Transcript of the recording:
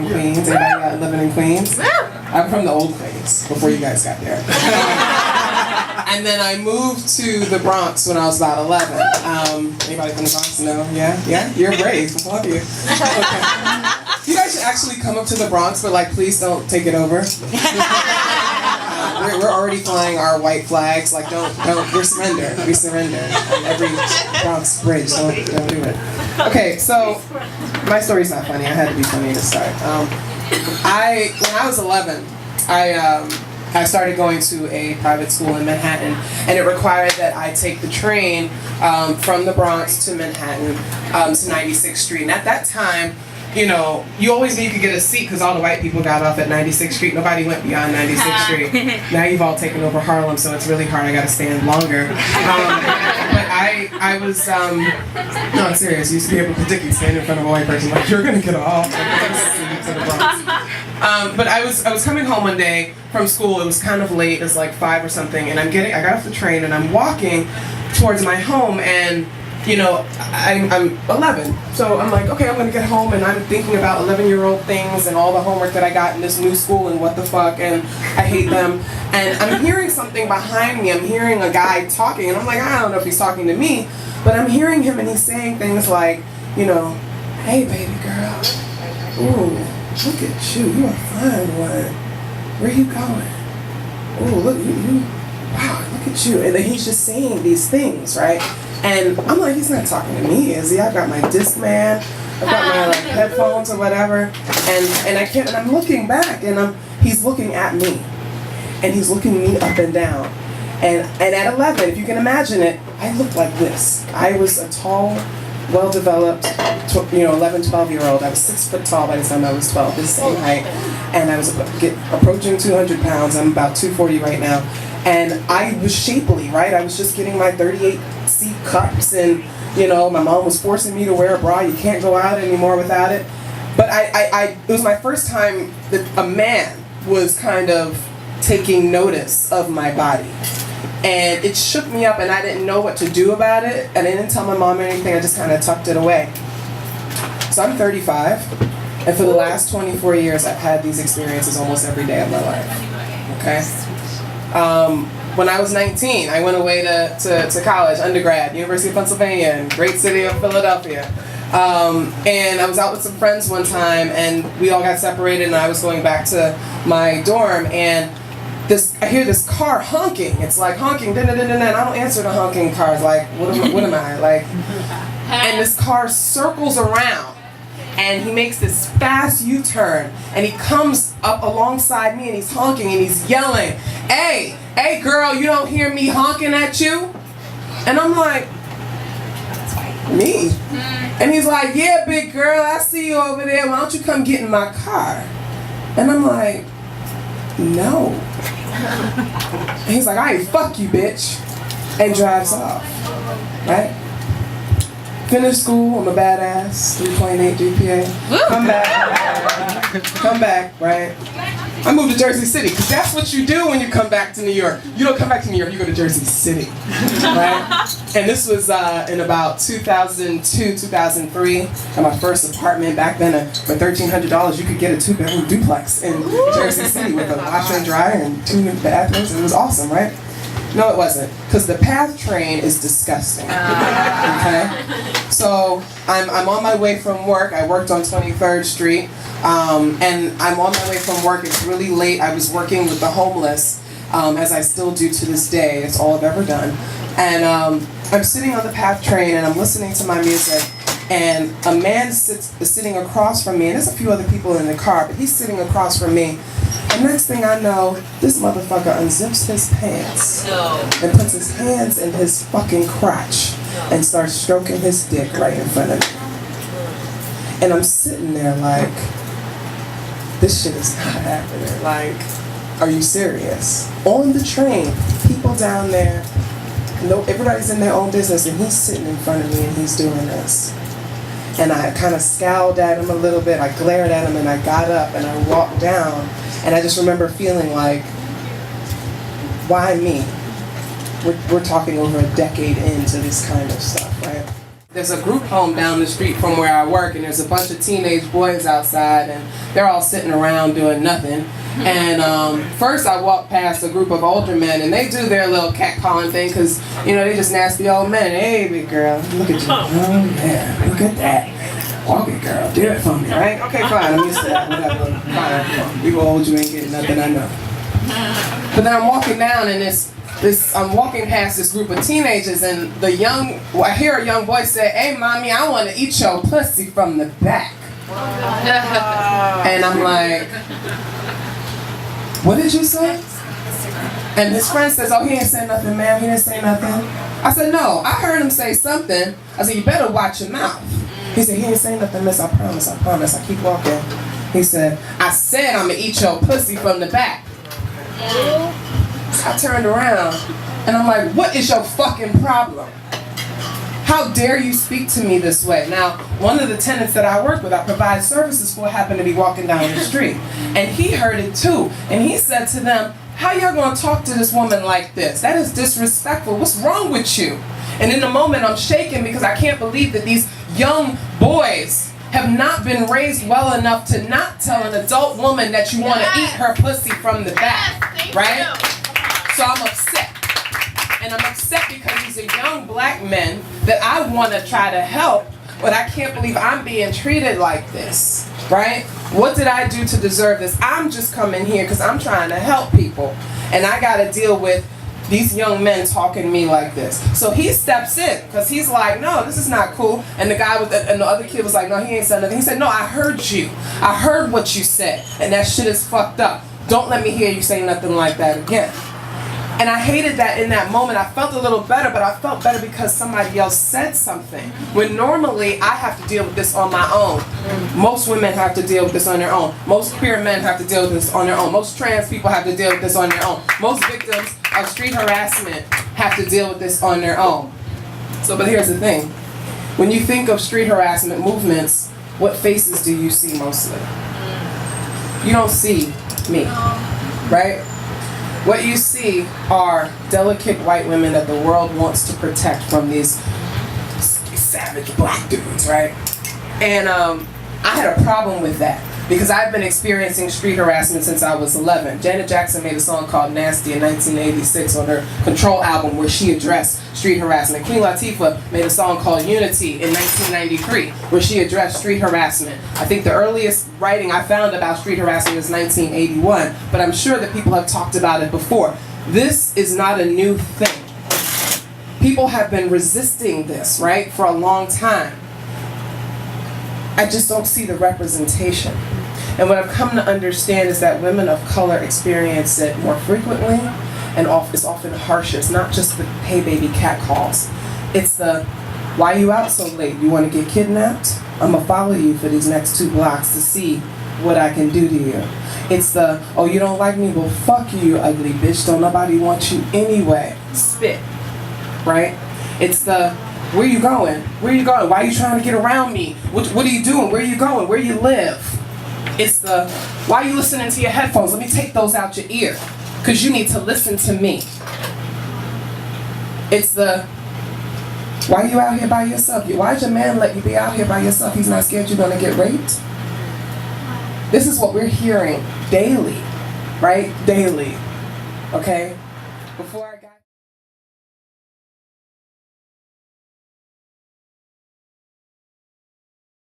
from Queens. Anybody living in Queens? I'm from the old Queens, before you guys got there. And then I moved to the Bronx when I was about 11. Anybody from the Bronx? No? Yeah? You're brave. I love you. Okay. You guys should actually come up to the Bronx, but like, please don't take it over. We're already flying our white flags. Like, don't. We surrender. Every Bronx bridge. Don't do it. Okay, so my story's not funny. I had to be funny to start. When I was 11, I started going to a private school in Manhattan, and it required that I take the train from the Bronx to Manhattan to 96th Street. And at that time, you know, you always knew you could get a seat because all the white people got off at 96th Street. Nobody went beyond 96th Street. Now you've all taken over Harlem, so it's really hard. I got to stand longer. But I was, no, I'm serious. You used to be able to predict you stand in front of a white person like, you're going to get off. To the Bronx. But I was coming home one day from school. It was kind of late. It was like 5 or something. And I got off the train and I'm walking towards my home, and you know, I'm 11, so I'm like, okay, I'm gonna get home, and I'm thinking about 11-year-old things and all the homework that I got in this new school and what the fuck, and I hate them. And I'm hearing something behind me. I'm hearing a guy talking, and I'm like, I don't know if he's talking to me, but I'm hearing him, and he's saying things like, you know, hey, baby girl, ooh, look at you, you a fine one. Where you going? Ooh, look, you, wow, look at you. And then he's just saying these things, right? And I'm like, he's not talking to me, is he? I've got my Discman, I've got my like headphones or whatever, and I'm looking back, and he's looking at me, and he's looking me up and down, and at 11, if you can imagine it, I looked like this. I was a tall, well-developed, 11, 12-year-old. I was 6 foot tall by the time I was 12, the same height, and I was approaching 200 pounds. I'm about 240 right now. And I was shapely, right? I was just getting my 38C cups, and you know, my mom was forcing me to wear a bra. You can't go out anymore without it. But it was my first time that a man was kind of taking notice of my body. And it shook me up, and I didn't know what to do about it. And I didn't tell my mom or anything. I just kind of tucked it away. So I'm 35, and for the last 24 years, I've had these experiences almost every day of my life. Okay? When I was 19, I went away to college, undergrad, University of Pennsylvania, in great city of Philadelphia. And I was out with some friends one time, and we all got separated, and I was going back to my dorm, and I hear this car honking. It's like honking, and I don't answer the honking cars. Like, what am I? Like, and this car circles around, and he makes this fast U-turn, and he comes up alongside me, and he's honking, and he's yelling, hey girl, you don't hear me honking at you? And I'm like, me? And he's like, yeah, big girl, I see you over there, why don't you come get in my car? And I'm like, no. And he's like, all right, fuck you, bitch, and drives off, right? Finish school, I'm a badass, 3.8 GPA. Come back, right? I moved to Jersey City, because that's what you do when you come back to New York. You don't come back to New York, you go to Jersey City, right? And this was in about 2002, 2003, at my first apartment. Back then, for $1,300, you could get a 2-bedroom duplex in Jersey City with a washer and dryer and 2 new bathrooms. It was awesome, right? No, it wasn't, because the PATH train is disgusting. Okay, so I'm on my way from work. I worked on 23rd Street, and I'm on my way from work. It's really late. I was working with the homeless, as I still do to this day. It's all I've ever done. And I'm sitting on the PATH train, and I'm listening to my music. And a man is sitting across from me, and there's a few other people in the car, but he's sitting across from me. And next thing I know, this motherfucker unzips his pants and puts his hands in his fucking crotch and starts stroking his dick right in front of me. And I'm sitting there like, this shit is not happening. Like, are you serious? On the train, people down there, everybody's in their own business, and he's sitting in front of me and he's doing this. And I kind of scowled at him a little bit, I glared at him, and I got up and I walked down, and I just remember feeling like, why me? We're talking over a decade into this kind of stuff, right? There's a group home down the street from where I work, and there's a bunch of teenage boys outside, and they're all sitting around doing nothing. And first I walked past a group of older men, and they do their little catcalling thing, because, you know, they just nasty old men. Hey, big girl, look at you. Oh, yeah, look at that. Walk it, girl. Do it for me, right? Okay, fine. I'm used to that. Whatever. Fine. You old, you ain't getting nothing, I know. But then I'm walking down, and I'm walking past this group of teenagers, and I hear a young boy say, "Hey, mommy, I want to eat your pussy from the back." And I'm like, "What did you say?" And his friend says, "Oh, he ain't say nothing, ma'am. He didn't say nothing." I said, "No, I heard him say something." I said, "You better watch your mouth." He said, "He ain't say nothing, miss. I promise, I promise." I keep walking. He said, "I said I'm going to eat your pussy from the back." I turned around, and I'm like, "What is your fucking problem? How dare you speak to me this way?" Now, one of the tenants that I work with, I provide services for, happened to be walking down the street. And he heard it too. And he said to them, "How y'all gonna talk to this woman like this? That is disrespectful. What's wrong with you?" And in the moment, I'm shaking because I can't believe that these young boys have not been raised well enough to not tell an adult woman that you want to eat her pussy from the back, right? So I'm upset. And I'm upset because these are young black men that I want to try to help, but I can't believe I'm being treated like this, right? What did I do to deserve this? I'm just coming here because I'm trying to help people, and I got to deal with these young men talking to me like this. So he steps in because he's like, "No, this is not cool." And the other kid was like, "No, he ain't said nothing." He said, "No, I heard you. I heard what you said, and that shit is fucked up. Don't let me hear you say nothing like that again." And I hated that in that moment. I felt a little better, but I felt better because somebody else said something. When normally I have to deal with this on my own. Most women have to deal with this on their own. Most queer men have to deal with this on their own. Most trans people have to deal with this on their own. Most victims of street harassment have to deal with this on their own. But here's the thing. When you think of street harassment movements, what faces do you see mostly? You don't see me, right? What you see are delicate white women that the world wants to protect from these savage black dudes, right? And I had a problem with that because I've been experiencing street harassment since I was 11. Janet Jackson made a song called Nasty in 1986 on her Control album where she addressed street harassment. Queen Latifah made a song called Unity in 1993 where she addressed street harassment. I think the earliest writing I found about street harassment is 1981, but I'm sure that people have talked about it before. This is not a new thing. People have been resisting this, right, for a long time. I just don't see the representation. And what I've come to understand is that women of color experience it more frequently, and it's often harsher. It's not just the "hey baby" cat calls. It's the "why you out so late? You want to get kidnapped? I'm going to follow you for these next 2 blocks to see what I can do to you." It's the "oh, you don't like me? Well, fuck you, ugly bitch. Don't nobody want you anyway." Spit, right? It's the "where you going? Where you going? Why are you trying to get around me? What are you doing? Where are you going? Where you live?" It's the "why are you listening to your headphones? Let me take those out your ear, because you need to listen to me." It's the "why are you out here by yourself? Why did your man let you be out here by yourself? He's not scared you're going to get raped?" This is what we're hearing daily, right? Daily, okay? Before I got